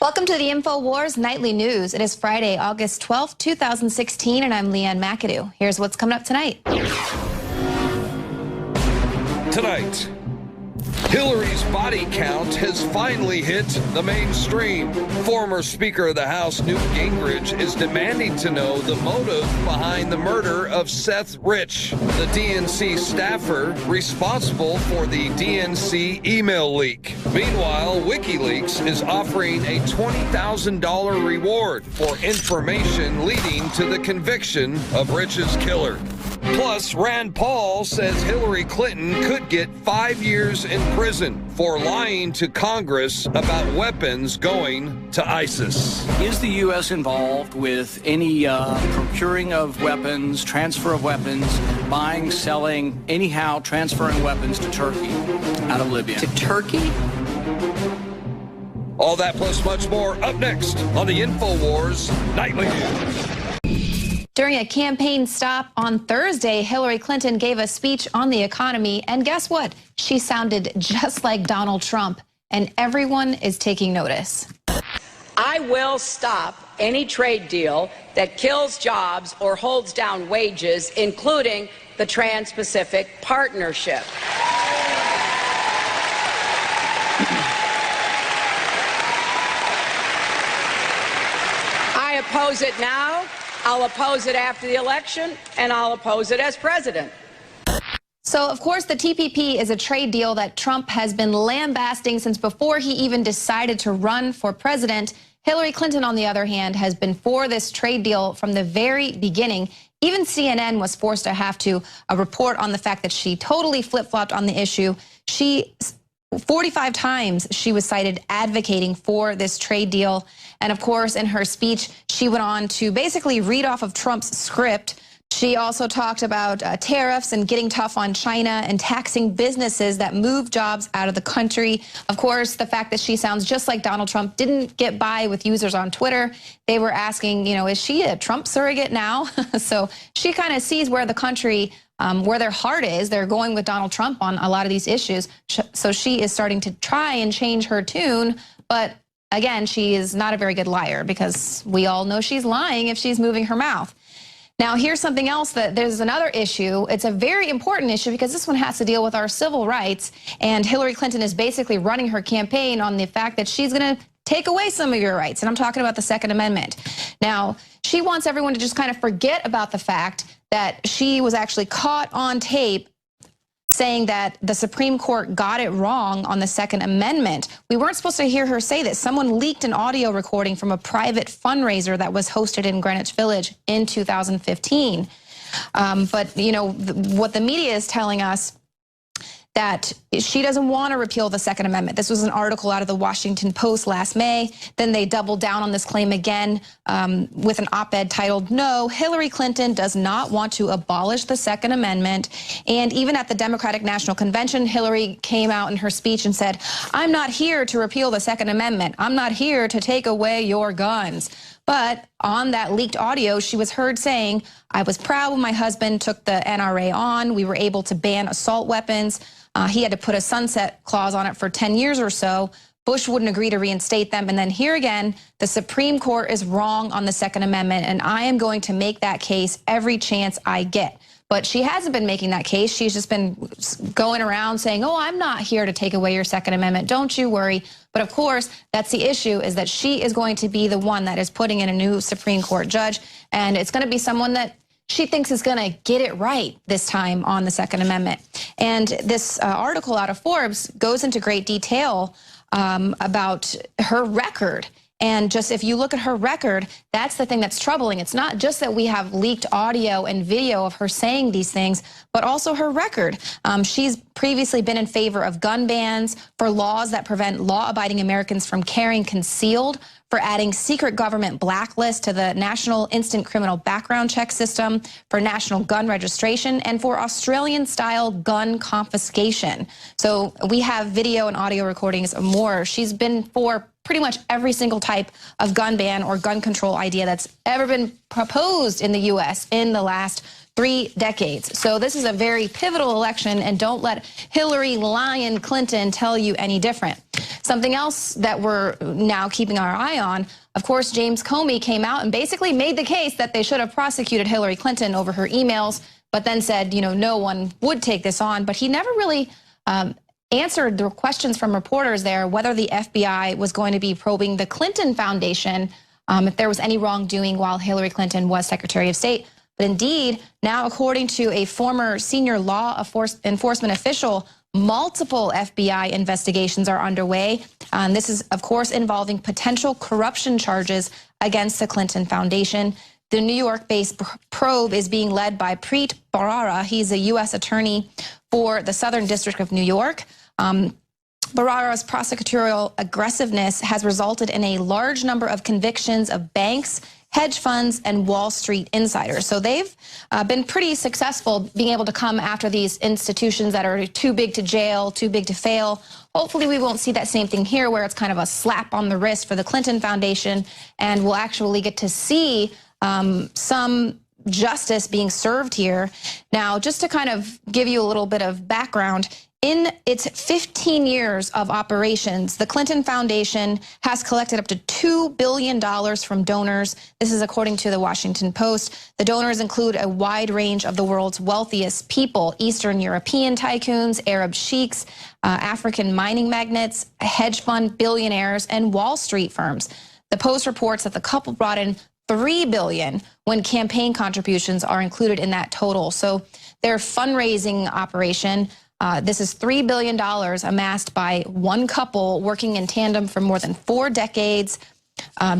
Welcome to the InfoWars Nightly News. It is Friday, August 12th, 2016, and I'm Leanne McAdoo. Here's what's coming up tonight. Tonight, Hillary's body count has finally hit the mainstream. Former Speaker of the House Newt Gingrich is demanding to know the motive behind the murder of Seth Rich, the DNC staffer responsible for the DNC email leak. Meanwhile, WikiLeaks is offering a $20,000 reward for information leading to the conviction of Rich's killer. Plus, Rand Paul says Hillary Clinton could get 5 years in prison for lying to Congress about weapons going to ISIS. Is the U.S. involved with any procuring of weapons, transfer of weapons, buying, selling, anyhow transferring weapons to Turkey out of Libya? To Turkey? All that plus much more up next on the InfoWars Nightly News. During a campaign stop on Thursday, Hillary Clinton gave a speech on the economy, and guess what? She sounded just like Donald Trump, and everyone is taking notice. I will stop any trade deal that kills jobs or holds down wages, including the Trans-Pacific Partnership. I oppose it now. I'll oppose it after the election, and I'll oppose it as president. So, of course, the TPP is a trade deal that Trump has been lambasting since before he even decided to run for president. Hillary Clinton, on the other hand, has been for this trade deal from the very beginning. Even CNN was forced to have to report on the fact that she totally flip-flopped on the issue. 45 times she was cited advocating for this trade deal. And of course, in her speech, she went on to basically read off of Trump's script. She also talked about tariffs and getting tough on China and taxing businesses that move jobs out of the country. Of course, the fact that she sounds just like Donald Trump didn't get by with users on Twitter. They were asking, you know, is she a Trump surrogate now? So she kind of sees where the country, where their heart is. They're going with Donald Trump on a lot of these issues. So she is starting to try and change her tune. But again, she is not a very good liar because we all know she's lying if she's moving her mouth. Now, here's something else that there's another issue. It's a very important issue because this one has to deal with our civil rights. And Hillary Clinton is basically running her campaign on the fact that she's going to take away some of your rights. And I'm talking about the Second Amendment. Now, she wants everyone to just kind of forget about the fact that she was actually caught on tape saying that the Supreme Court got it wrong on the Second Amendment. We weren't supposed to hear her say that. Someone leaked an audio recording from a private fundraiser that was hosted in Greenwich Village in 2015. But, you know, what the media is telling us, that she doesn't want to repeal the Second Amendment. This was an article out of the Washington Post last May. Then they doubled down on this claim again with an op-ed titled, "No, Hillary Clinton does not want to abolish the Second Amendment." And even at the Democratic National Convention, Hillary came out in her speech and said, "I'm not here to repeal the Second Amendment. I'm not here to take away your guns." But on that leaked audio, she was heard saying, "I was proud when my husband took the NRA on. We were able to ban assault weapons. He had to put a sunset clause on it for 10 years or so. Bush wouldn't agree to reinstate them. And then here again, the Supreme Court is wrong on the Second Amendment, and I am going to make that case every chance I get." But she hasn't been making that case. She's just been going around saying, "Oh, I'm not here to take away your Second Amendment. Don't you worry." But of course, that's the issue, is that she is going to be the one that is putting in a new Supreme Court judge. And it's going to be someone that she thinks is going to get it right this time on the Second Amendment. And this article out of Forbes goes into great detail about her record. And just if you look at her record, that's the thing that's troubling. It's not just that we have leaked audio and video of her saying these things, but also her record. She's previously been in favor of gun bans, for laws that prevent law-abiding Americans from carrying concealed, for adding secret government blacklist to the National Instant Criminal Background Check System, for national gun registration, and for Australian-style gun confiscation. So we have video and audio recordings of more. She's been for pretty much every single type of gun ban or gun control idea that's ever been proposed in the U.S. in the last 3 decades. So this is a very pivotal election, and don't let Hillary Lion Clinton tell you any different. Something else that we're now keeping our eye on, of course, James Comey came out and basically made the case that they should have prosecuted Hillary Clinton over her emails, but then said, you know, no one would take this on. But he never really answered the questions from reporters there whether the FBI was going to be probing the Clinton Foundation if there was any wrongdoing while Hillary Clinton was Secretary of State. But indeed, now according to a former senior law enforcement official, multiple FBI investigations are underway. This is, of course, involving potential corruption charges against the Clinton Foundation. The New York-based probe is being led by Preet Bharara. He's a U.S. attorney for the Southern District of New York. Bharara's prosecutorial aggressiveness has resulted in a large number of convictions of banks, hedge funds, and Wall Street insiders. So they've been pretty successful being able to come after these institutions that are too big to jail, too big to fail. Hopefully we won't see that same thing here, where it's kind of a slap on the wrist for the Clinton Foundation, and we'll actually get to see some justice being served here. Now, just to kind of give you a little bit of background, in its 15 years of operations, the Clinton Foundation has collected up to $2 billion from donors. This is according to the Washington Post. The donors include a wide range of the world's wealthiest people: Eastern European tycoons, Arab sheiks, African mining magnates, hedge fund billionaires, and Wall Street firms. The Post reports that the couple brought in $3 billion when campaign contributions are included in that total. So their fundraising operation, this is $3 billion amassed by one couple working in tandem for more than 4 decades.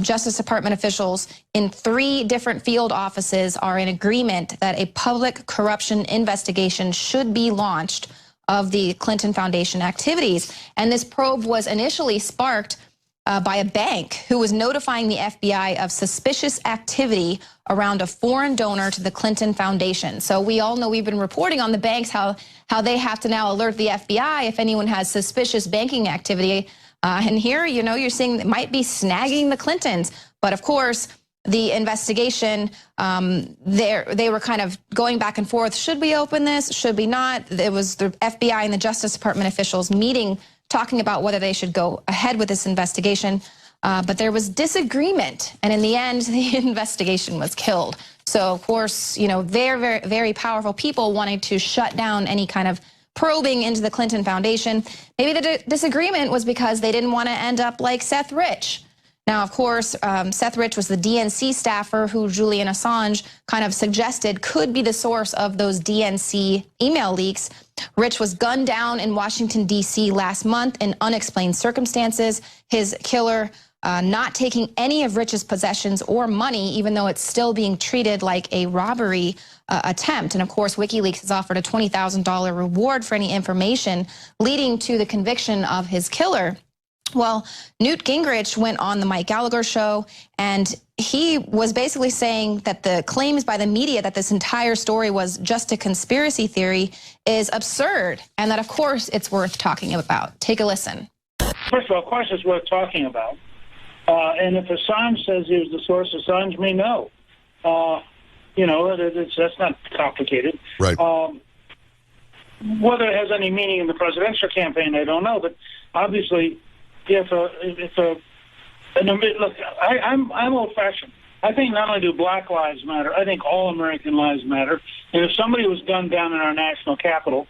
Justice Department officials in 3 different field offices are in agreement that a public corruption investigation should be launched of the Clinton Foundation activities. And this probe was initially sparked by a bank who was notifying the FBI of suspicious activity around a foreign donor to the Clinton Foundation. So we all know, we've been reporting on the banks, how they have to now alert the FBI if anyone has suspicious banking activity. And here, you know, you're seeing it might be snagging the Clintons. But of course, the investigation, they were kind of going back and forth. Should we open this? Should we not? It was the FBI and the Justice Department officials meeting, talking about whether they should go ahead with this investigation. But there was disagreement, and in the end, the investigation was killed. So, of course, you know, very, very powerful people wanting to shut down any kind of probing into the Clinton Foundation. Maybe the disagreement was because they didn't want to end up like Seth Rich. Now, of course, Seth Rich was the DNC staffer who Julian Assange kind of suggested could be the source of those DNC email leaks. Rich was gunned down in Washington, D.C. last month in unexplained circumstances. His killer not taking any of Rich's possessions or money, even though it's still being treated like a robbery attempt. And of course, WikiLeaks has offered a $20,000 reward for any information leading to the conviction of his killer. Well, Newt Gingrich went on the Mike Gallagher show, and he was basically saying that the claims by the media that this entire story was just a conspiracy theory is absurd, and that, of course, it's worth talking about. Take a listen. First of all, of course, it's worth talking about. And if Assange says he was the source, Assange may know. You know, that's not complicated. Right. Whether it has any meaning in the presidential campaign, I don't know. But obviously, look, I'm old-fashioned. I think not only do Black lives matter, I think all American lives matter. And if somebody was gunned down in our national capital,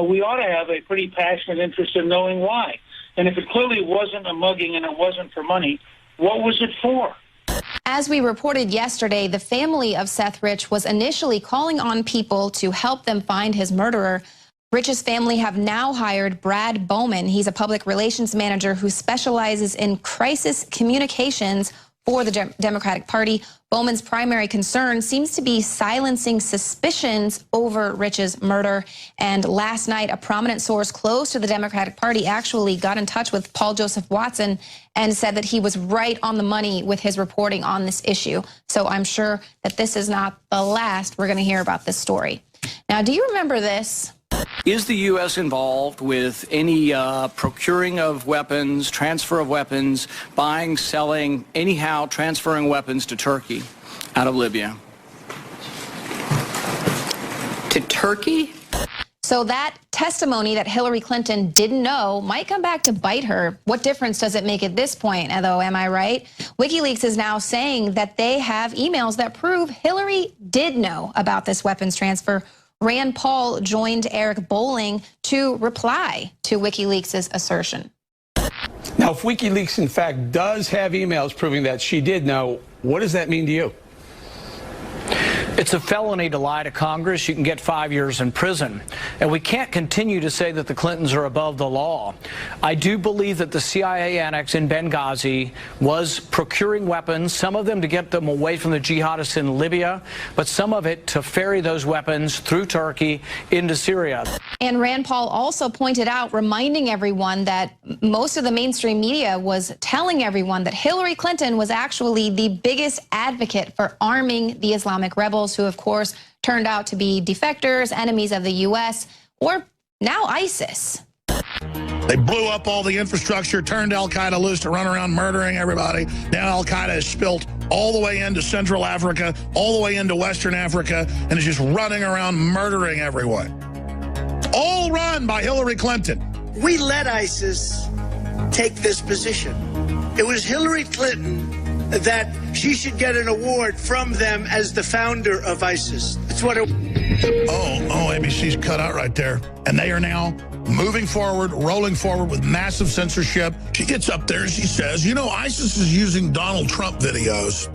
we ought to have a pretty passionate interest in knowing why. And if it clearly wasn't a mugging and it wasn't for money, what was it for? As we reported yesterday, the family of Seth Rich was initially calling on people to help them find his murderer. Rich's family have now hired Brad Bowman. He's a public relations manager who specializes in crisis communications for the Democratic Party. Bowman's primary concern seems to be silencing suspicions over Rich's murder. And last night, a prominent source close to the Democratic Party actually got in touch with Paul Joseph Watson and said that he was right on the money with his reporting on this issue. So I'm sure that this is not the last we're going to hear about this story. Now, do you remember this? Is the U.S. involved with any procuring of weapons, transfer of weapons, buying, selling, anyhow transferring weapons to Turkey out of Libya? to Turkey? So that testimony that Hillary Clinton didn't know might come back to bite her. What difference does it make at this point, though, am I right? WikiLeaks is now saying that they have emails that prove Hillary did know about this weapons transfer. Rand Paul joined Eric Bolling to reply to WikiLeaks' assertion. Now, if WikiLeaks, in fact, does have emails proving that she did know, what does that mean to you? It's a felony to lie to Congress. You can get 5 years in prison. And we can't continue to say that the Clintons are above the law. I do believe that the CIA annex in Benghazi was procuring weapons, some of them to get them away from the jihadists in Libya, but some of it to ferry those weapons through Turkey into Syria. And Rand Paul also pointed out, reminding everyone that most of the mainstream media was telling everyone that Hillary Clinton was actually the biggest advocate for arming the Islamic rebels, who, of course, turned out to be defectors, enemies of the U.S., or now ISIS. They blew up all the infrastructure, turned al-Qaeda loose to run around murdering everybody. Now al-Qaeda has spilt all the way into Central Africa, all the way into Western Africa, and is just running around murdering everyone. All run by Hillary Clinton. We let ISIS take this position. It was Hillary Clinton that she should get an award from them as the founder of ISIS. That's what it... Oh, ABC's cut out right there. And they are now moving forward, rolling forward with massive censorship. She gets up there and she says, you know, ISIS is using Donald Trump videos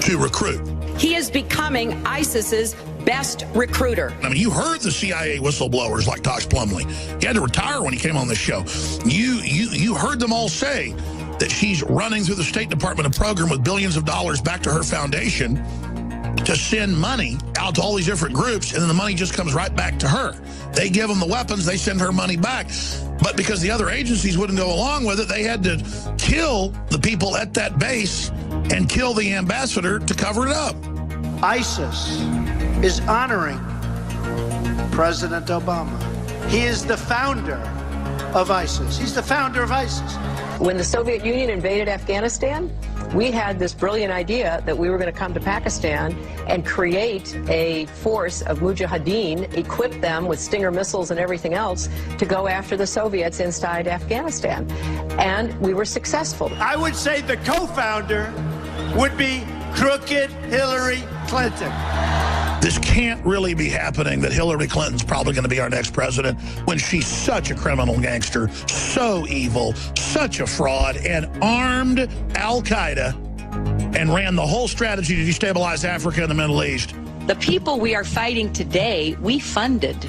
to recruit. He is becoming ISIS's best recruiter. I mean, you heard the CIA whistleblowers like Tosh Plumlee. He had to retire when he came on the show. You heard them all say that she's running through the State Department a program with billions of dollars back to her foundation to send money out to all these different groups, and then the money just comes right back to her. They give them the weapons, they send her money back. But because the other agencies wouldn't go along with it, they had to kill the people at that base and kill the ambassador to cover it up. ISIS is honoring President Obama. He is the founder of ISIS. He's the founder of ISIS. When the Soviet Union invaded Afghanistan, we had this brilliant idea that we were going to come to Pakistan and create a force of mujahideen, equip them with Stinger missiles and everything else to go after the Soviets inside Afghanistan. And we were successful. I would say the co-founder would be crooked Hillary Clinton. This can't really be happening, that Hillary Clinton's probably going to be our next president when she's such a criminal gangster, so evil, such a fraud, and armed al-Qaeda and ran the whole strategy to destabilize Africa and the Middle East. The people we are fighting today, we funded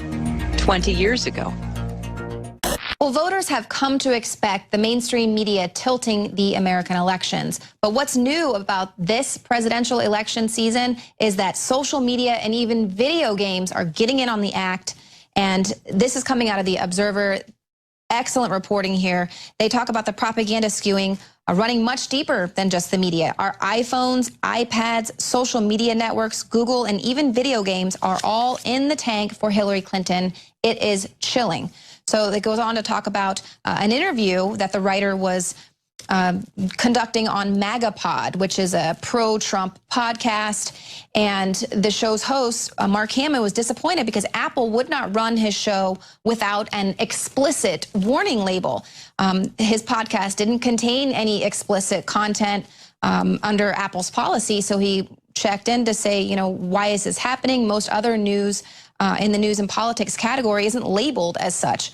20 years ago. Well, voters have come to expect the mainstream media tilting the American elections. But what's new about this presidential election season is that social media and even video games are getting in on the act. And this is coming out of the Observer. Excellent reporting here. They talk about the propaganda skewing running much deeper than just the media. Our iPhones, iPads, social media networks, Google, and even video games are all in the tank for Hillary Clinton. It is chilling. So it goes on to talk about an interview that the writer was conducting on MAGAPod, which is a pro-Trump podcast. And the show's host, Mark Hamill, was disappointed because Apple would not run his show without an explicit warning label. His podcast didn't contain any explicit content under Apple's policy, so he checked in to say, you know, why is this happening? Most other news in the news and politics category isn't labeled as such.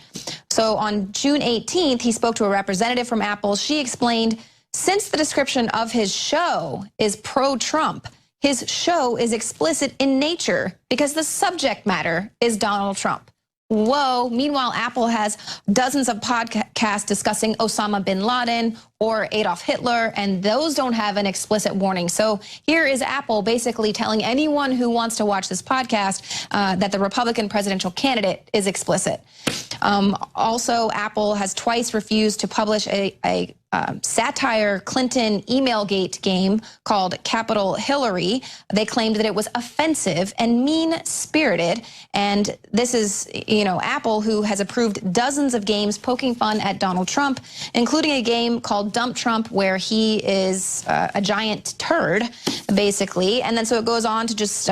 So on June 18th, he spoke to a representative from Apple. She explained, since the description of his show is pro-Trump, his show is explicit in nature because the subject matter is Donald Trump. Whoa. Meanwhile, Apple has dozens of podcasts discussing Osama bin Laden or Adolf Hitler, and those don't have an explicit warning. So here is Apple basically telling anyone who wants to watch this podcast that the Republican presidential candidate is explicit. Also, Apple has twice refused to publish a satire Clinton emailgate game called Capital Hillary. They claimed that it was offensive and mean-spirited. And this is, Apple, who has approved dozens of games poking fun at Donald Trump, including a game called Dump Trump, where he is a giant turd, basically. And then so it goes on to just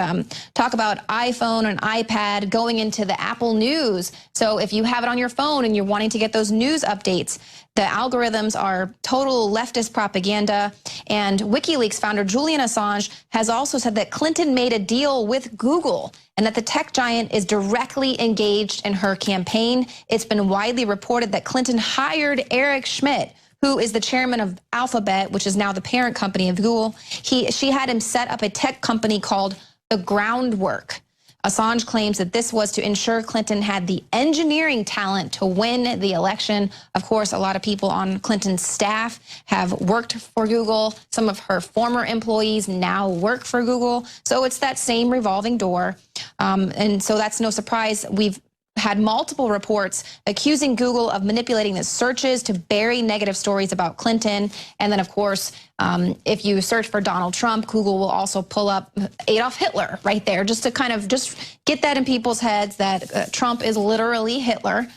talk about iPhone and iPad going into the Apple News. So if you have it on your phone and you're wanting to get those news updates, the algorithms are total leftist propaganda. And WikiLeaks founder Julian Assange has also said that Clinton made a deal with Google and that the tech giant is directly engaged in her campaign. It's been widely reported that Clinton hired Eric Schmidt, who is the chairman of Alphabet, which is now the parent company of Google. She had him set up a tech company called The Groundwork. Assange claims that this was to ensure Clinton had the engineering talent to win the election. Of course, a lot of people on Clinton's staff have worked for Google. Some of her former employees now work for Google. So it's that same revolving door. And so that's no surprise. We've had multiple reports accusing Google of manipulating the searches to bury negative stories about Clinton. And then, of course, if you search for Donald Trump, Google will also pull up Adolf Hitler right there, just to kind of just get that in people's heads that Trump is literally Hitler.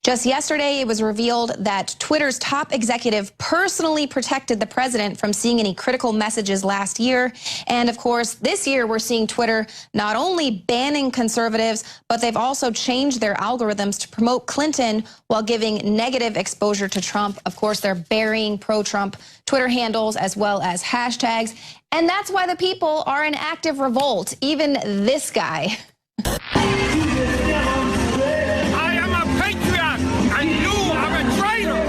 Just yesterday, it was revealed that Twitter's top executive personally protected the president from seeing any critical messages last year. And of course, this year, we're seeing Twitter not only banning conservatives, but they've also changed their algorithms to promote Clinton while giving negative exposure to Trump. Of course, they're burying pro-Trump Twitter handles as well as hashtags. And that's why the people are in active revolt. Even this guy. I am a patriot, and you are a traitor.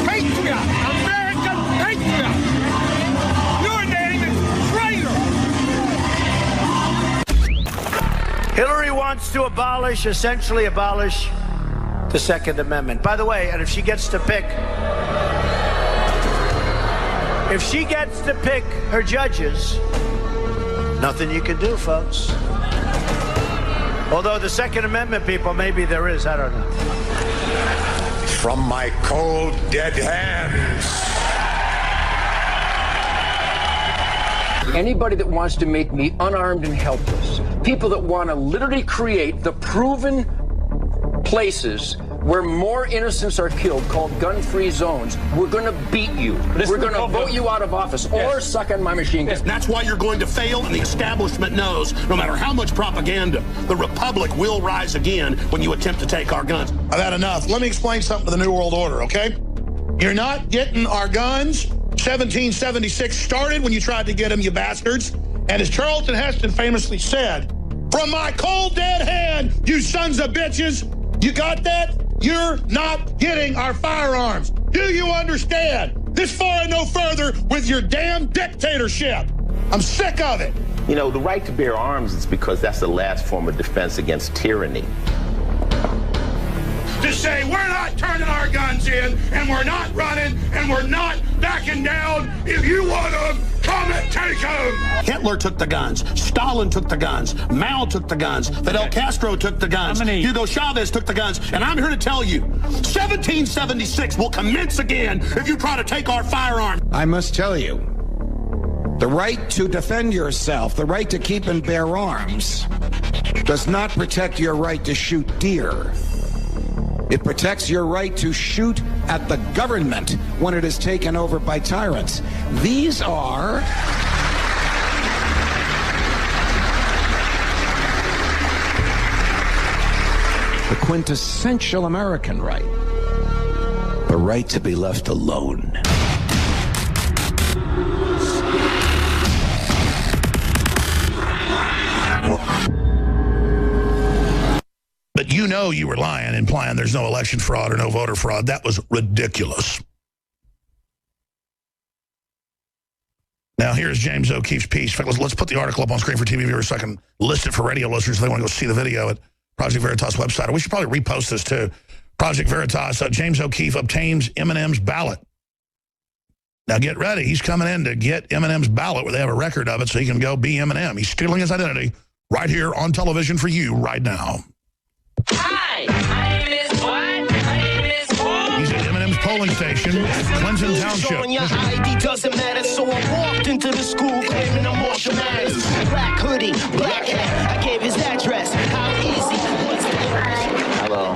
Patriot, American patriot. Your name is traitor. Hillary wants to essentially abolish the Second Amendment. By the way, and if she gets to pick her judges, nothing you can do, folks. Although the Second Amendment people, maybe there is, I don't know. From my cold, dead hands. Anybody that wants to make me unarmed and helpless, people that want to literally create the proven places where more innocents are killed, called gun-free zones, we're going to beat you. We're going to vote you out of office or suck on my machine gun. That's why you're going to fail, and the establishment knows no matter how much propaganda, the Republic will rise again when you attempt to take our guns. I've had enough. Let me explain something to the New World Order, okay? You're not getting our guns. 1776 started when you tried to get them, you bastards. And as Charlton Heston famously said, from my cold, dead hand, you sons of bitches, you got that? You're not getting our firearms. Do you understand? This far and no further with your damn dictatorship. I'm sick of it. You know, the right to bear arms is because that's the last form of defense against tyranny. To say we're not turning our guns in, and we're not running, and we're not backing down. If you want them, come and take them. Hitler took the guns. Stalin took the guns. Mao took the guns. Fidel Castro took the guns. Hugo Chavez took the guns. And I'm here to tell you, 1776 will commence again if you try to take our firearms. I must tell you, the right to defend yourself, the right to keep and bear arms, does not protect your right to shoot deer. It protects your right to shoot at the government when it is taken over by tyrants. These are the quintessential American right. The right to be left alone. But you know you were lying, implying there's no election fraud or no voter fraud. That was ridiculous. Now, here's James O'Keefe's piece. In fact, let's put the article up on screen for TV viewers so I can list it for radio listeners if they want to go see the video at Project Veritas website. We should probably repost this, too. Project Veritas, James O'Keefe obtains Eminem's ballot. Now, get ready. He's coming in to get Eminem's ballot where they have a record of it so he can go be Eminem. He's stealing his identity right here on television for you right now. Hi, my name is what? My name is what? polling station, Clinton Township. On your ID doesn't matter, so I walked into the school claiming I'm Marshall Mathers. Black hoodie, black hat. I gave his address. How easy was it? Hello.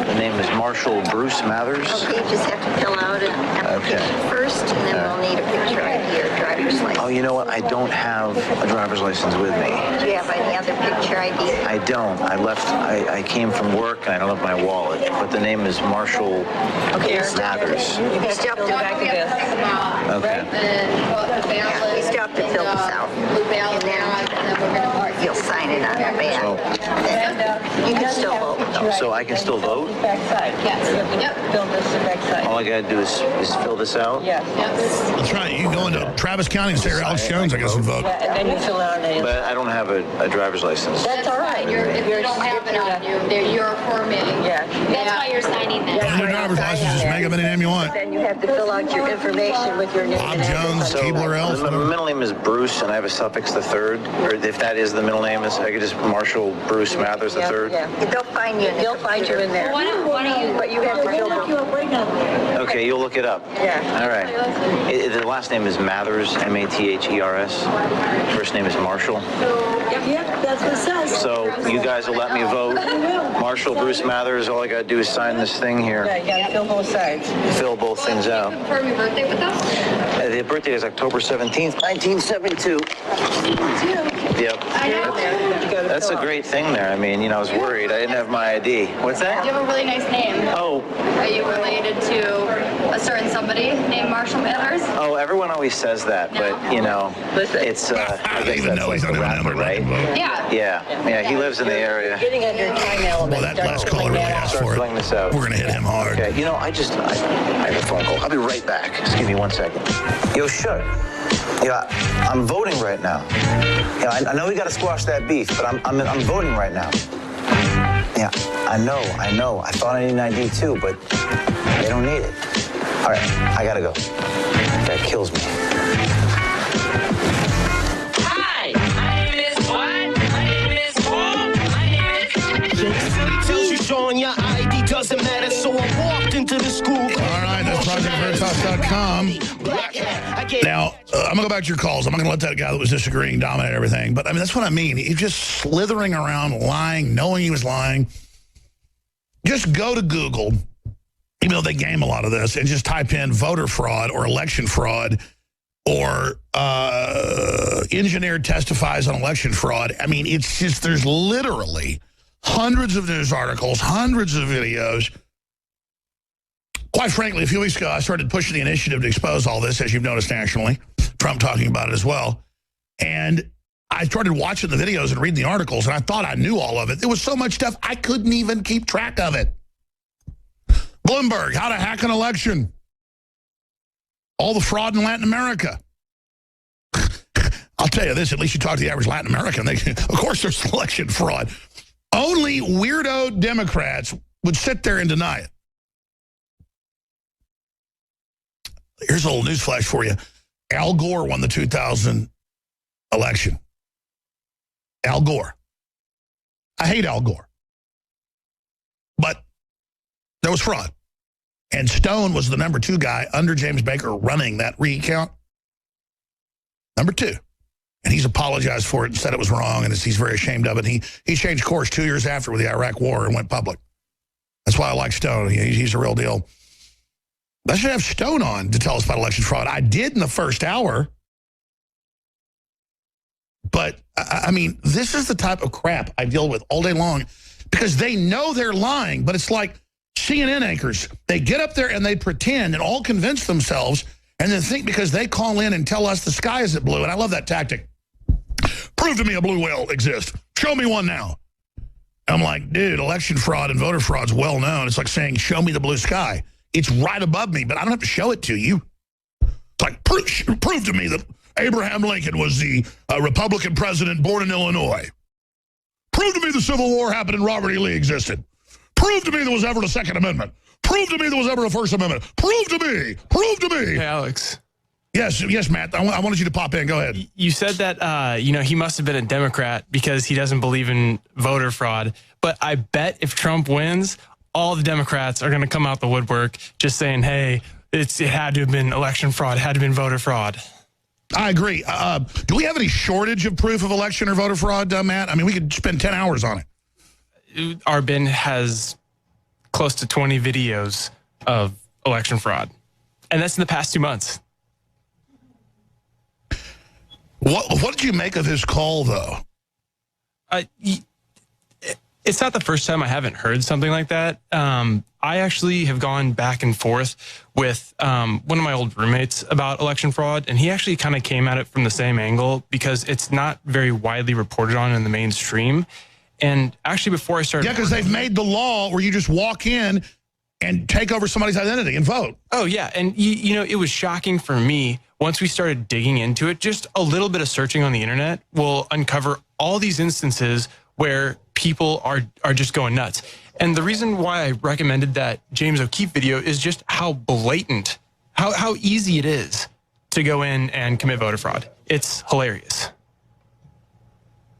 The name is Marshall Bruce Mathers. Okay, you just have to fill out an application first, and then we'll need a picture ID or driver's license. Oh, you know what? I don't have a driver's license with me. Do you have any other picture ID? I don't. I came from work and I don't have my wallet. But the name is Marshall Mathers. You still have to back to this. Okay. Yeah, you still have to fill this out. And then you'll sign it on the back. So, you can still vote, though. So I can still vote? Yep. Fill this the backside. All I gotta do is fill this out? Yes. That's right. You can go into Travis County and say you're Alex Jones, I guess, and vote. And then you fill out a... But I don't have a driver's license. That's all right. If you don't have it on you, you're affirming. Yeah. That's why you're signing that. And your driver's license, just make up any name you want. Then you have to fill out your information with your name. Bob Jones, Keebler Elf. The middle name is Bruce, and I have a suffix the third. Or if that is the middle name, I could just Marshall Bruce Mathers the third. Yeah. They'll find you. They'll find you in there. Why don't you? But you have to fill out. Okay, you'll look it up. Yeah. All right. The last name is Mathers, M-A-T-H-E-R-S. First name is Marshall. Yep, that's what it says. So you guys will let me vote. Marshall Bruce Mathers, all I got to do is sign this thing here. Yeah, you got to fill both sides. Fill both things out. Confirm your birthday with us? The birthday is October 17th, 1972. Yep. I know. That's a great thing there. I mean, I was worried. I didn't have my ID. What's that? You have a really nice name. Oh. Are you related to a certain somebody named Marshall Mathers? Oh, everyone always says that, but, it's, I guess that's like the rapper, right? Yeah. Yeah, he lives in the area. Getting under time element. Well, that last caller really asked for it. Filling this out. We're going to hit him hard. Okay, I have a phone call. I'll be right back. Just give me 1 second. Yo, shut. Yeah, I'm voting right now. Yeah, I know we got to squash that beef, but I'm voting right now. Yeah, I know. I thought I needed an ID too, but they don't need it. All right, I gotta go. That kills me. Hi, my name is what? My name is Paul. My name is... Tells you showing your ID doesn't matter, so I walked into the school. All right, that's ProjectVeritas.com. Now, I'm going to go back to your calls. I'm not going to let that guy that was disagreeing dominate everything. But, I mean, that's what I mean. He's just slithering around, lying, knowing he was lying. Just go to Google, even though they game a lot of this, and just type in voter fraud or election fraud or engineer testifies on election fraud. I mean, it's just, there's literally hundreds of news articles, hundreds of videos. Quite frankly, a few weeks ago, I started pushing the initiative to expose all this, as you've noticed nationally. Trump talking about it as well. And I started watching the videos and reading the articles, and I thought I knew all of it. There was so much stuff, I couldn't even keep track of it. Bloomberg, how to hack an election. All the fraud in Latin America. I'll tell you this, at least you talk to the average Latin American. Of course there's election fraud. Only weirdo Democrats would sit there and deny it. Here's a little news flash for you. Al Gore won the 2000 election. Al Gore. I hate Al Gore. But there was fraud. And Stone was the #2 guy under James Baker running that recount. #2. And he's apologized for it and said it was wrong, and he's very ashamed of it. He changed course 2 years after with the Iraq War and went public. That's why I like Stone. He's a real deal. I should have Stone on to tell us about election fraud. I did in the first hour. But, I mean, this is the type of crap I deal with all day long because they know they're lying, but it's like CNN anchors. They get up there and they pretend and all convince themselves and then think because they call in and tell us the sky isn't blue. And I love that tactic. Prove to me a blue whale exists. Show me one now. I'm like, dude, election fraud and voter fraud is well known. It's like saying, show me the blue sky. It's right above me, but I don't have to show it to you. It's like, prove to me that Abraham Lincoln was the Republican president born in Illinois. Prove to me the Civil War happened and Robert E. Lee existed. Prove to me there was ever a Second Amendment. Prove to me there was ever a First Amendment. Prove to me. Prove to me. Hey, Alex. Yes, Matt. I wanted you to pop in. Go ahead. You said that, he must have been a Democrat because he doesn't believe in voter fraud. But I bet if Trump wins, all the Democrats are going to come out the woodwork just saying, hey, it had to have been election fraud, it had to have been voter fraud. I agree. Do we have any shortage of proof of election or voter fraud, Matt? I mean, we could spend 10 hours on it. Our bin has close to 20 videos of election fraud. And that's in the past 2 months. What did you make of his call, though? It's not the first time I haven't heard something like that. I actually have gone back and forth with one of my old roommates about election fraud, and he actually kind of came at it from the same angle because it's not very widely reported on in the mainstream. And actually, before I started... Yeah, because they've made the law where you just walk in and take over somebody's identity and vote. Oh, yeah. And, you know, it was shocking for me once we started digging into it. Just a little bit of searching on the internet will uncover all these instances where people are just going nuts. And the reason why I recommended that James O'Keefe video is just how blatant, how easy it is to go in and commit voter fraud. It's hilarious.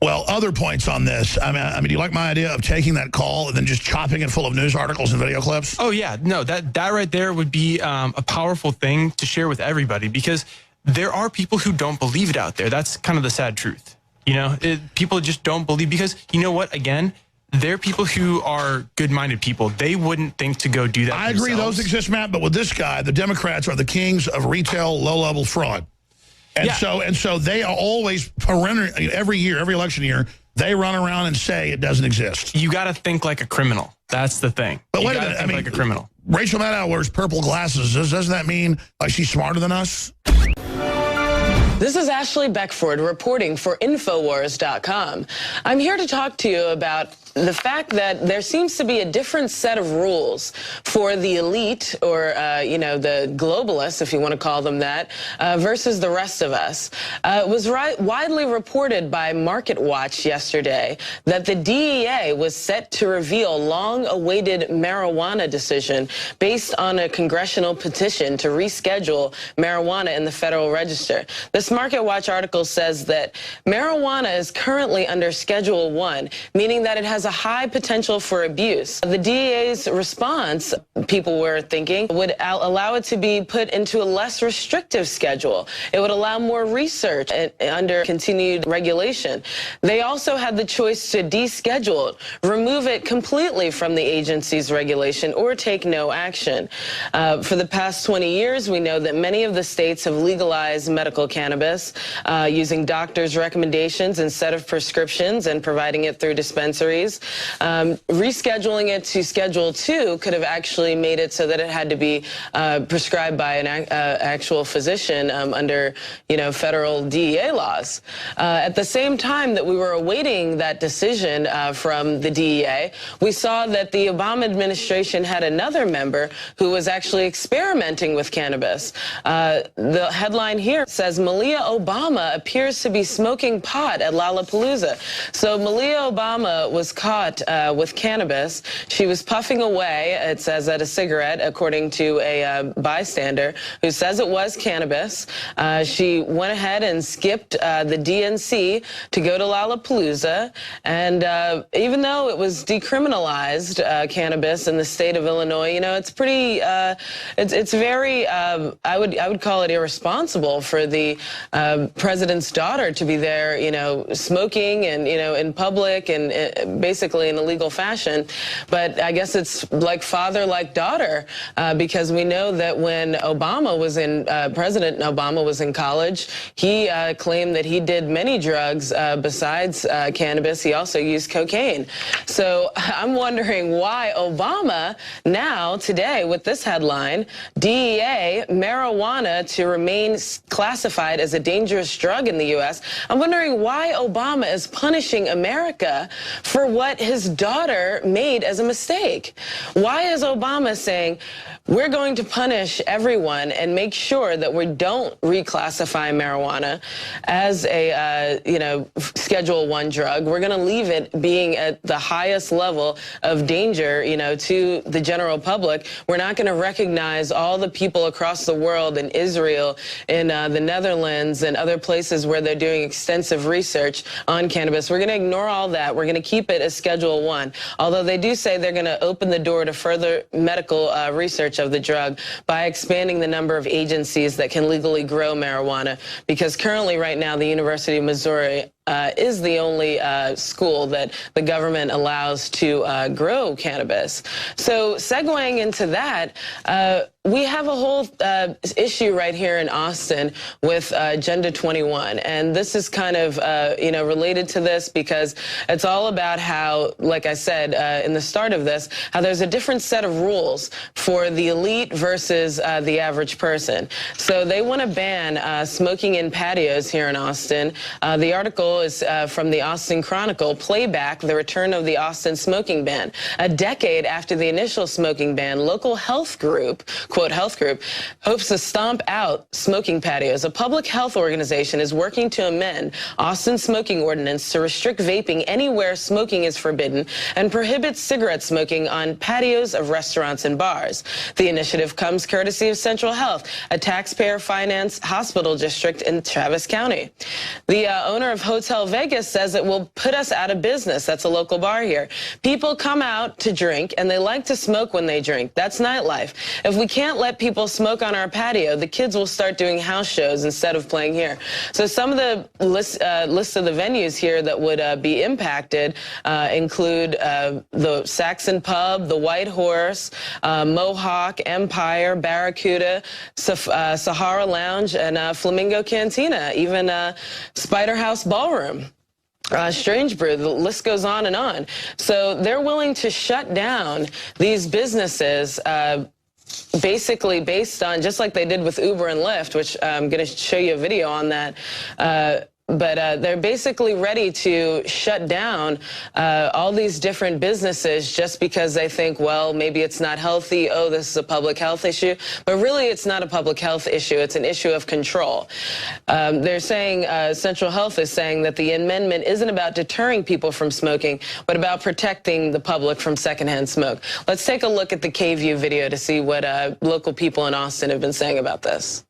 Well, other points on this. I mean, do you like my idea of taking that call and then just chopping it full of news articles and video clips? Oh, yeah. No, that right there would be a powerful thing to share with everybody because there are people who don't believe it out there. That's kind of the sad truth. You know, people just don't believe because, you know what, again, they're people who are good-minded people. They wouldn't think to go do that I agree those exist, Matt, but with this guy, the Democrats are the kings of retail low-level fraud. And yeah. so they are always, every year, every election year, they run around and say it doesn't exist. You got to think like a criminal. That's the thing. But wait a minute, I mean, like a criminal. Rachel Maddow wears purple glasses. Doesn't that mean like she's smarter than us? This is Ashley Beckford reporting for INFOWARS.com. I'm here to talk to you about the fact that there seems to be a different set of rules for the elite or, you know, the globalists, if you want to call them that, versus the rest of us. It was widely reported by MarketWatch yesterday that the DEA was set to reveal long-awaited marijuana decision based on a congressional petition to reschedule marijuana in the Federal Register. This MarketWatch article says that marijuana is currently under Schedule 1, meaning that it has a high potential for abuse. The DEA's response, people were thinking, would allow it to be put into a less restrictive schedule. It would allow more research under continued regulation. They also had the choice to deschedule it, remove it completely from the agency's regulation, or take no action. For the past 20 years, we know that many of the states have legalized medical cannabis using doctors' recommendations instead of prescriptions and providing it through dispensaries. Rescheduling it to Schedule 2 could have actually made it so that it had to be prescribed by an actual physician under, you know, federal DEA laws. At the same time that we were awaiting that decision from the DEA, we saw that the Obama administration had another member who was actually experimenting with cannabis. The headline here says Malia Obama appears to be smoking pot at Lollapalooza. So Malia Obama was caught with cannabis. She was puffing away, it says, at a cigarette, according to a bystander who says it was cannabis. She went ahead and skipped the DNC to go to Lollapalooza. And even though it was decriminalized, cannabis in the state of Illinois, you know, it's pretty, it's very, I would call it irresponsible for the president's daughter to be there, you know, smoking and, you know, in public and basically in a legal fashion. But I guess it's like father, like daughter, because we know that when Obama was in, President Obama was in college, he claimed that he did many drugs besides cannabis. He also used cocaine. So I'm wondering why Obama now, today, with this headline, DEA, marijuana to remain classified as a dangerous drug in the U.S., I'm wondering why Obama is punishing America for what his daughter made as a mistake. Why is Obama saying, we're going to punish everyone and make sure that we don't reclassify marijuana as a, Schedule I drug. We're going to leave it being at the highest level of danger, to the general public. We're not going to recognize all the people across the world, in Israel, in the Netherlands, and other places where they're doing extensive research on cannabis. We're going to ignore all that. We're going to keep it as Schedule I, although they do say they're going to open the door to further medical research of the drug by expanding the number of agencies that can legally grow marijuana, because currently right now the University of Missouri is the only school that the government allows to grow cannabis. So segueing into that, we have a whole issue right here in Austin with Agenda 21. And this is kind of, related to this, because it's all about how, like I said in the start of this, how there's a different set of rules for the elite versus the average person. So they want to ban smoking in patios here in Austin. The article is from the Austin Chronicle, Playback, the return of the Austin smoking ban. A decade after the initial smoking ban, local health group, quote, health group, hopes to stomp out smoking patios. A public health organization is working to amend Austin's smoking ordinance to restrict vaping anywhere smoking is forbidden and prohibit cigarette smoking on patios of restaurants and bars. The initiative comes courtesy of Central Health, a taxpayer-financed hospital district in Travis County. The owner of Hotel Vegas says it will put us out of business. That's a local bar here. People come out to drink, and they like to smoke when they drink. That's nightlife. If we can't let people smoke on our patio, the kids will start doing house shows instead of playing here. So some of the list of the venues here that would be impacted include the Saxon Pub, the White Horse, Mohawk, Empire, Barracuda, Sahara Lounge, and Flamingo Cantina, even Spider House Ballroom. Strange Brew, the list goes on and on. So they're willing to shut down these businesses basically based on, just like they did with Uber and Lyft, which I'm going to show you a video on that. But they're basically ready to shut down all these different businesses just because they think, well, maybe it's not healthy. Oh, this is a public health issue. But really, it's not a public health issue. It's an issue of control. They're saying, Central Health is saying that the amendment isn't about deterring people from smoking, but about protecting the public from secondhand smoke. Let's take a look at the K-View video to see what local people in Austin have been saying about this.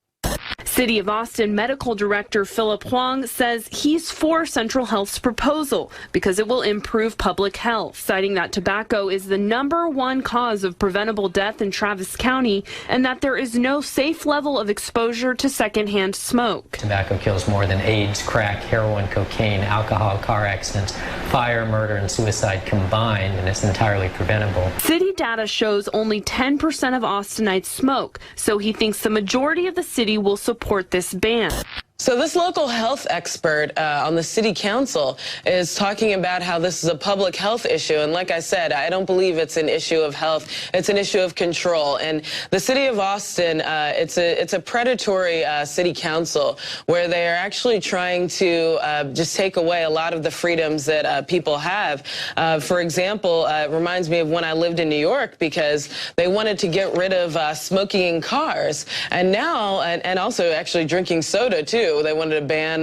City of Austin Medical Director Philip Huang says he's for Central Health's proposal because it will improve public health, citing that tobacco is the #1 cause of preventable death in Travis County and that there is no safe level of exposure to secondhand smoke. Tobacco kills more than AIDS, crack, heroin, cocaine, alcohol, car accidents, fire, murder, and suicide combined, and it's entirely preventable. City data shows only 10% of Austinites smoke, so he thinks the majority of the city will support this ban. So this local health expert on the city council is talking about how this is a public health issue. And like I said, I don't believe it's an issue of health. It's an issue of control. And the city of Austin, it's a predatory city council where they are actually trying to just take away a lot of the freedoms that people have. For example, it reminds me of when I lived in New York because they wanted to get rid of smoking in cars. And now, and also actually drinking soda too. They wanted to ban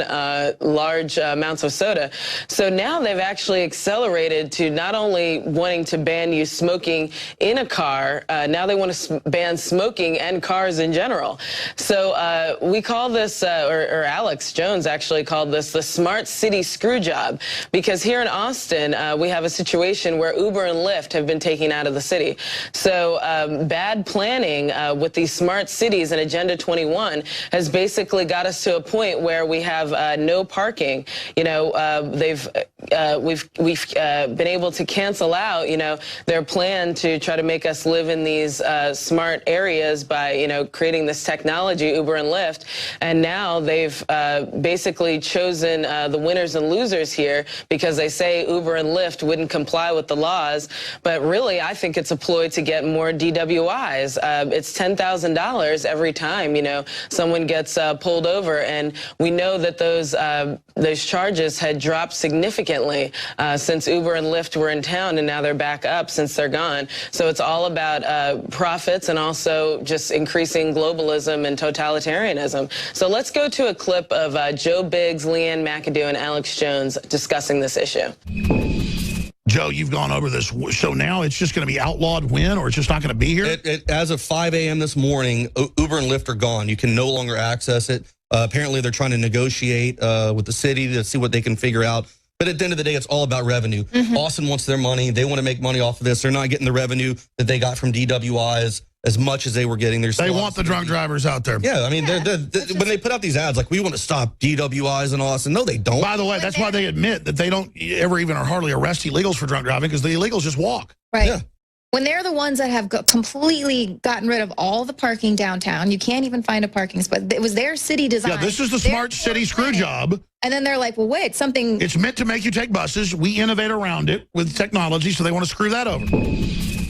large amounts of soda. So now they've actually accelerated to not only wanting to ban you smoking in a car, now they want to ban smoking and cars in general. So we call this, or Alex Jones actually called this the smart city screw job, because here in Austin, we have a situation where Uber and Lyft have been taken out of the city. So bad planning with these smart cities and Agenda 21 has basically got us to a point where we have no parking. You know, we've been able to cancel out, their plan to try to make us live in these smart areas by, creating this technology, Uber and Lyft. And now they've basically chosen the winners and losers here because they say Uber and Lyft wouldn't comply with the laws. But really, I think it's a ploy to get more DWIs. It's $10,000 every time, someone gets pulled over. And and we know that those charges had dropped significantly since Uber and Lyft were in town, and now they're back up since they're gone. So it's all about profits and also just increasing globalism and totalitarianism. So let's go to a clip of Joe Biggs, Leanne McAdoo, and Alex Jones discussing this issue. Joe, you've gone over this. So now it's just going to be outlawed when, or it's just not going to be here? As of 5 a.m. this morning, Uber and Lyft are gone. You can no longer access it. Apparently, they're trying to negotiate with the city to see what they can figure out. But at the end of the day, it's all about revenue. Austin wants their money. They want to make money off of this. They're not getting the revenue that they got from DWIs as much as they were getting. They want the drunk drivers out there. Yeah, I mean, when they put out these ads, like, we want to stop DWIs in Austin. No, they don't. By the way, that's why they admit that they don't ever even or hardly arrest illegals for drunk driving, because the illegals just walk. Right. Yeah. When they're the ones that have completely gotten rid of all the parking downtown, you can't even find a parking spot. It was their city design. Yeah, this is the smart city screw job. And then they're like, well, wait, something... It's meant to make you take buses. We innovate around it with technology, so they want to screw that over.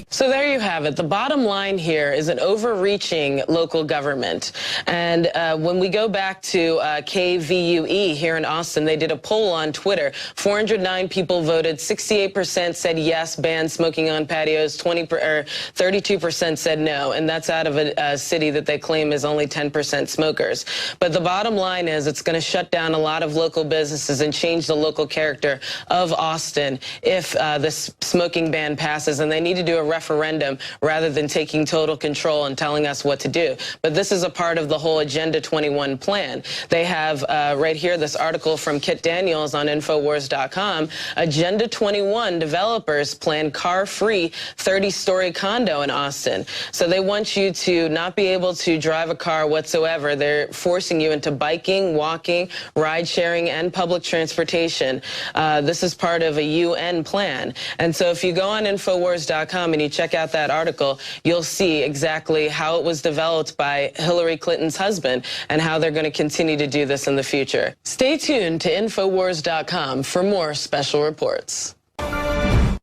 So there you have it. The bottom line here is an overreaching local government. And when we go back to KVUE here in Austin, they did a poll on Twitter. 409 people voted. 68% said yes, ban smoking on patios. 32% said no. And that's out of a city that they claim is only 10% smokers. But the bottom line is it's going to shut down a lot of local businesses and change the local character of Austin if this smoking ban passes. And they need to do a referendum rather than taking total control and telling us what to do. But this is a part of the whole Agenda 21 plan. They have right here this article from Kit Daniels on INFOWARS.com. Agenda 21 developers plan car-free 30-story condo in Austin. So they want you to not be able to drive a car whatsoever. They're forcing you into biking, walking, ride-sharing, and public transportation. This is part of a UN plan. And so if you go on INFOWARS.com and you check out that article, you'll see exactly how it was developed by Hillary Clinton's husband and how they're going to continue to do this in the future. Stay tuned to INFOWARS.com for more special reports.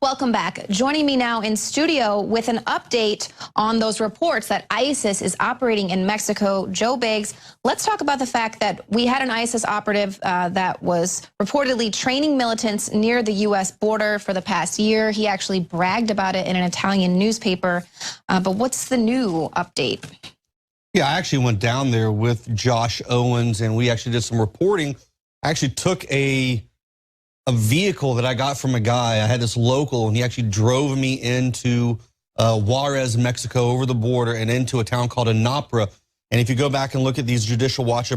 Welcome back. Joining me now in studio with an update on those reports that ISIS is operating in Mexico, Joe Biggs. Let's talk about the fact that we had an ISIS operative that was reportedly training militants near the U.S. border for the past year. He actually bragged about it in an Italian newspaper. But what's the new update? Yeah, I actually went down there with Josh Owens, and we actually did some reporting. I actually took a vehicle that I got from a guy. I had this local, and he actually drove me into Juarez, Mexico, over the border and into a town called Anapra. And if you go back and look at these Judicial Watch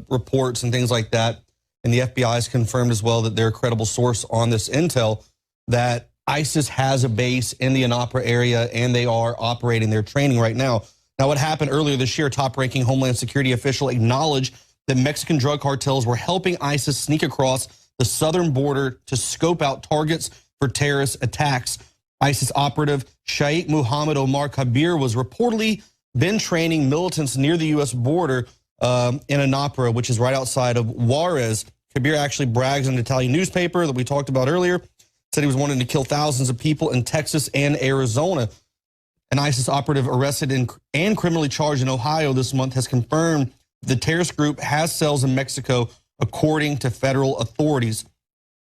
reports and things like that, and the FBI has confirmed as well that they're a credible source on this intel, that ISIS has a base in the Anapra area, and they are operating their training right now. Now, what happened earlier this year, top-ranking Homeland Security official acknowledged that Mexican drug cartels were helping ISIS sneak across the southern border to scope out targets for terrorist attacks. ISIS operative Sheikh Muhammad Omar Kabir was reportedly been training militants near the U.S. border in Anapra, which is right outside of Juarez. Kabir actually brags in an Italian newspaper that we talked about earlier, said he was wanting to kill thousands of people in Texas and Arizona. An ISIS operative arrested and criminally charged in Ohio this month has confirmed the terrorist group has cells in Mexico, according to federal authorities.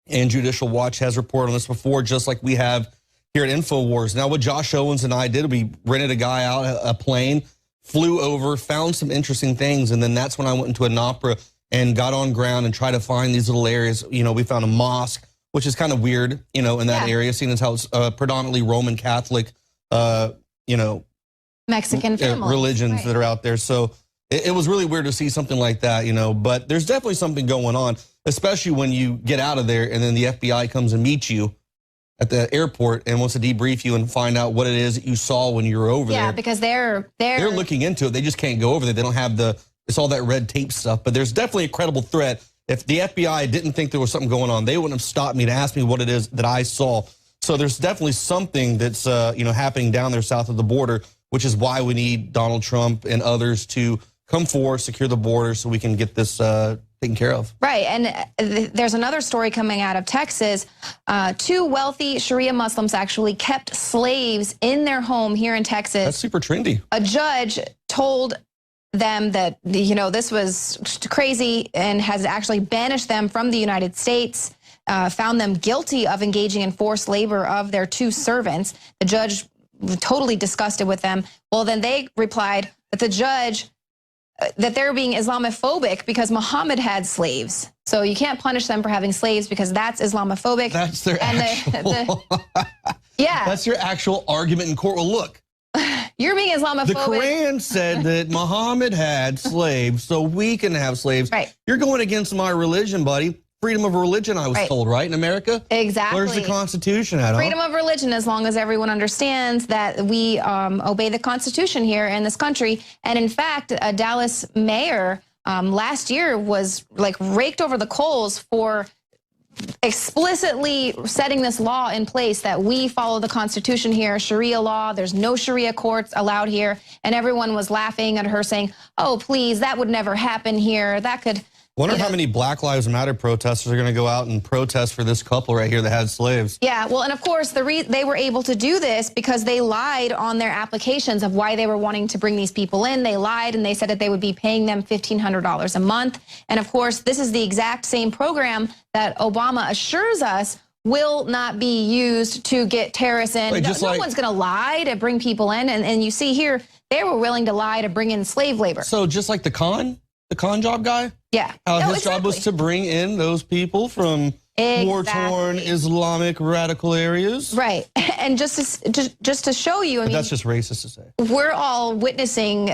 And Judicial Watch has reported on this before, just like we have here at InfoWars. Now, what Josh Owens and I did, we rented a guy out, a plane, flew over, found some interesting things, and then that's when I went into Anapra and got on ground and tried to find these little areas. You know, we found a mosque, which is kind of weird, you know, in that area, seeing as how it's predominantly Roman Catholic, you know, Mexican families, religions that are out there. So it was really weird to see something like that, you know, but there's definitely something going on, especially when you get out of there and then the FBI comes and meets you at the airport and wants to debrief you and find out what it is that you saw when you were over there. Yeah, because they're looking into it. They just can't go over there. They don't have it's all that red tape stuff, but there's definitely a credible threat. If the FBI didn't think there was something going on, they wouldn't have stopped me to ask me what it is that I saw. So there's definitely something that's you know, happening down there south of the border, which is why we need Donald Trump and others to come forward, secure the border so we can get this taken care of. Right, and there's another story coming out of Texas. Two wealthy Sharia Muslims actually kept slaves in their home here in Texas. That's super trendy. A judge told them that, you know, this was crazy and has actually banished them from the United States, found them guilty of engaging in forced labor of their 2 servants. The judge was totally disgusted with them. Well, then they replied that the judge, that they're being Islamophobic because Muhammad had slaves. So you can't punish them for having slaves because that's Islamophobic. That's their actual, yeah. That's your actual argument in court. Well, look. You're being Islamophobic. The Quran said that Muhammad had slaves, so we can have slaves. Right. You're going against my religion, buddy. Freedom of religion, I was told, right, in America? Exactly. Where's the Constitution at? Freedom of religion, as long as everyone understands that we obey the Constitution here in this country. And in fact, a Dallas mayor last year was like raked over the coals for explicitly setting this law in place that we follow the Constitution here, Sharia law. There's no Sharia courts allowed here. And everyone was laughing at her saying, oh, please, that would never happen here. That could... Wonder how many Black Lives Matter protesters are going to go out and protest for this couple right here that had slaves. Yeah, well, and of course, they were able to do this because they lied on their applications of why they were wanting to bring these people in. They lied and they said that they would be paying them $1,500 a month. And of course, this is the exact same program that Obama assures us will not be used to get terrorists in. Wait, no one's going to lie to bring people in. And you see here, they were willing to lie to bring in slave labor. So just like the con job guy? Yeah. His job was to bring in those people from war-torn Islamic radical areas. Right. And just to show you, I mean, that's just racist to say. We're all witnessing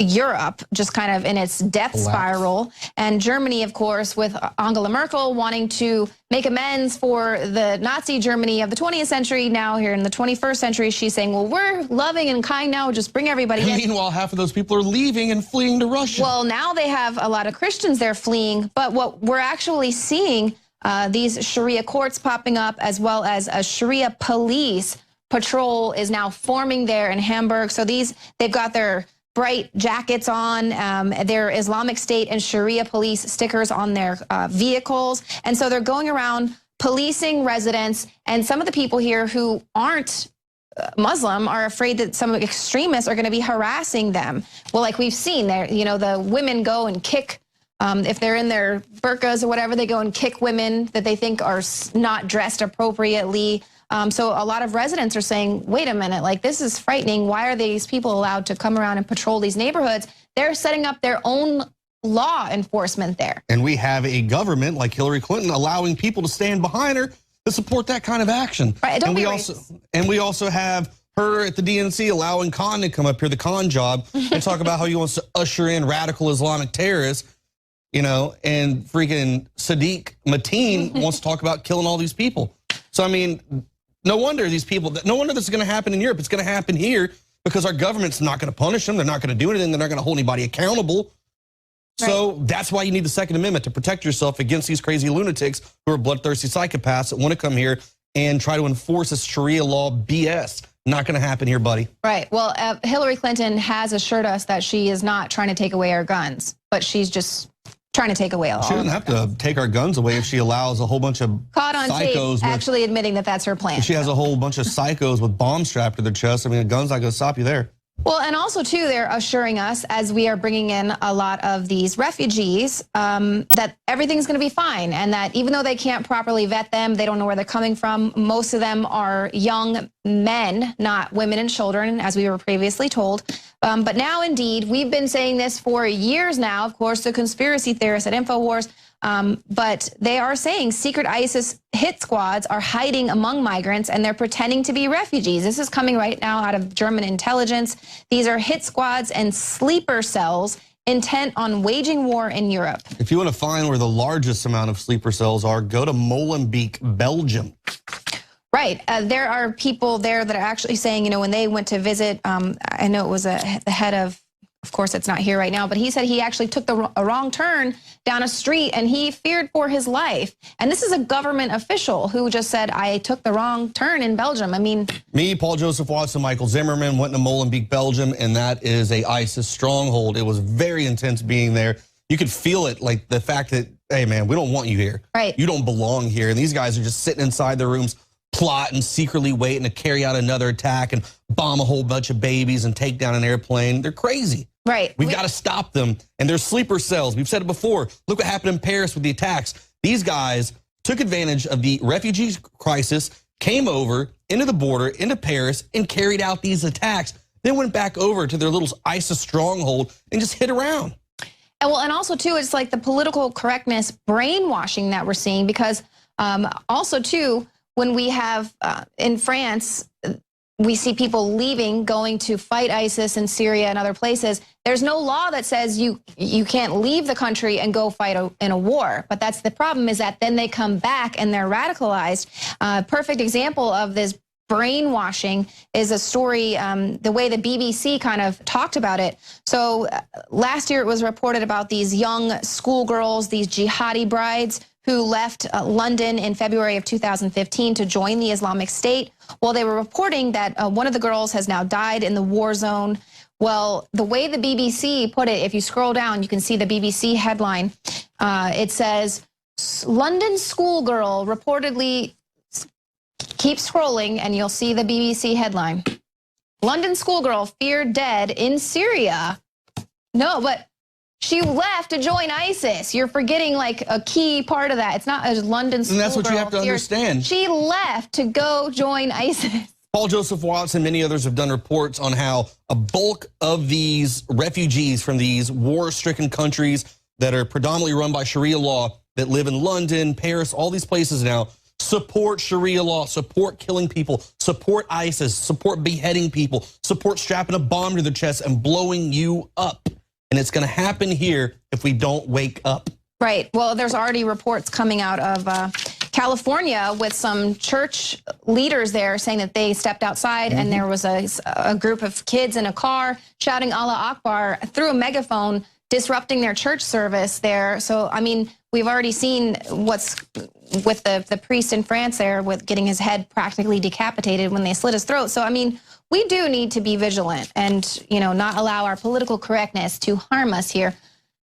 Europe just kind of in its death spiral. And Germany, of course, with Angela Merkel wanting to make amends for the Nazi Germany of the 20th century. Now here in the 21st century, she's saying, well, we're loving and kind now, just bring everybody in. Meanwhile, half of those people are leaving and fleeing to Russia. Well, now they have a lot of Christians there fleeing. But what we're actually seeing, these Sharia courts popping up, as well as a Sharia police patrol is now forming there in Hamburg. So they've got their bright jackets on, their Islamic State and Sharia police stickers on their vehicles. And so they're going around policing residents. And some of the people here who aren't Muslim are afraid that some extremists are going to be harassing them. Well, like we've seen there, you know, the women go and kick, if they're in their burqas or whatever, they go and kick women that they think are not dressed appropriately. So a lot of residents are saying, wait a minute, like this is frightening. Why are these people allowed to come around and patrol these neighborhoods? They're setting up their own law enforcement there. And we have a government like Hillary Clinton allowing people to stand behind her to support that kind of action. Right, and we also have her at the DNC allowing Khan to come up here, the Khan job, and talk about how he wants to usher in radical Islamic terrorists. You know, and freaking Sadiq Mateen wants to talk about killing all these people. So, I mean, no wonder these people, no wonder this is going to happen in Europe. It's going to happen here because our government's not going to punish them. They're not going to do anything. They're not going to hold anybody accountable. Right. So that's why you need the Second Amendment, to protect yourself against these crazy lunatics who are bloodthirsty psychopaths that want to come here and try to enforce this Sharia law BS. Not going to happen here, buddy. Right. Well, Hillary Clinton has assured us that she is not trying to take away our guns, but she's just trying to take away all. She doesn't have to take our guns away if she allows a whole bunch of caught on psychos tape actually admitting that that's her plan. If she has a whole bunch of psychos with bombs strapped to their chest, I mean, a gun's not going to stop you there. Well, and also, too, they're assuring us, as we are bringing in a lot of these refugees, that everything's going to be fine, and that even though they can't properly vet them, they don't know where they're coming from. Most of them are young men, not women and children, as we were previously told. But now, indeed, we've been saying this for years now. Of course, the conspiracy theorists at INFOWARS, but they are saying secret ISIS hit squads are hiding among migrants and they're pretending to be refugees. This is coming right now out of German intelligence. These are hit squads and sleeper cells intent on waging war in Europe. If you want to find where the largest amount of sleeper cells are, go to Molenbeek, Belgium. Right. There are people there that are actually saying, you know, when they went to visit, I know it was the head of course, it's not here right now, but he said he actually took a wrong turn down a street and he feared for his life. And this is a government official who just said, I took the wrong turn in Belgium. I mean, me, Paul Joseph Watson, Michael Zimmerman went to Molenbeek, Belgium, and that is a ISIS stronghold. It was very intense being there. You could feel it, like the fact that, hey man, we don't want you here. Right. You don't belong here. And these guys are just sitting inside their rooms, plotting, secretly waiting to carry out another attack and bomb a whole bunch of babies and take down an airplane. They're crazy. Right. We've got to stop them. And they're sleeper cells. We've said it before. Look what happened in Paris with the attacks. These guys took advantage of the refugee crisis, came over into the border, into Paris, and carried out these attacks. Then went back over to their little ISIS stronghold and just hit around. And well, and also too, it's like the political correctness brainwashing that we're seeing, because also too, when we have in France, we see people leaving, going to fight ISIS in Syria and other places. There's no law that says you can't leave the country and go fight in a war. But that's the problem, is that then they come back and they're radicalized. Perfect example of this brainwashing is a story, the way the BBC kind of talked about it. So last year it was reported about these young schoolgirls, these jihadi brides, who left London in February of 2015 to join the Islamic State. Well, they were reporting that one of the girls has now died in the war zone. Well, the way the BBC put it, if you scroll down, you can see the BBC headline. It says, London schoolgirl reportedly, keep scrolling and you'll see the BBC headline. London schoolgirl feared dead in Syria. No, but she left to join ISIS. You're forgetting like a key part of that. It's not a London schoolgirl. And that's what you have to understand. She left to go join ISIS. Paul Joseph Watts and many others have done reports on how a bulk of these refugees from these war-stricken countries that are predominantly run by Sharia law, that live in London, Paris, all these places now, support Sharia law, support killing people, support ISIS, support beheading people, support strapping a bomb to their chest and blowing you up. And it's going to happen here if we don't wake up. Right. Well, there's already reports coming out of California with some church leaders there saying that they stepped outside and there was a group of kids in a car shouting Allah Akbar through a megaphone, disrupting their church service there. So, I mean, we've already seen what's with the priest in France there, with getting his head practically decapitated when they slit his throat. So, I mean, we do need to be vigilant and, you know, not allow our political correctness to harm us here.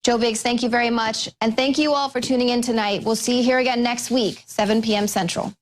Joe Biggs, thank you very much. And thank you all for tuning in tonight. We'll see you here again next week, 7 p.m. Central.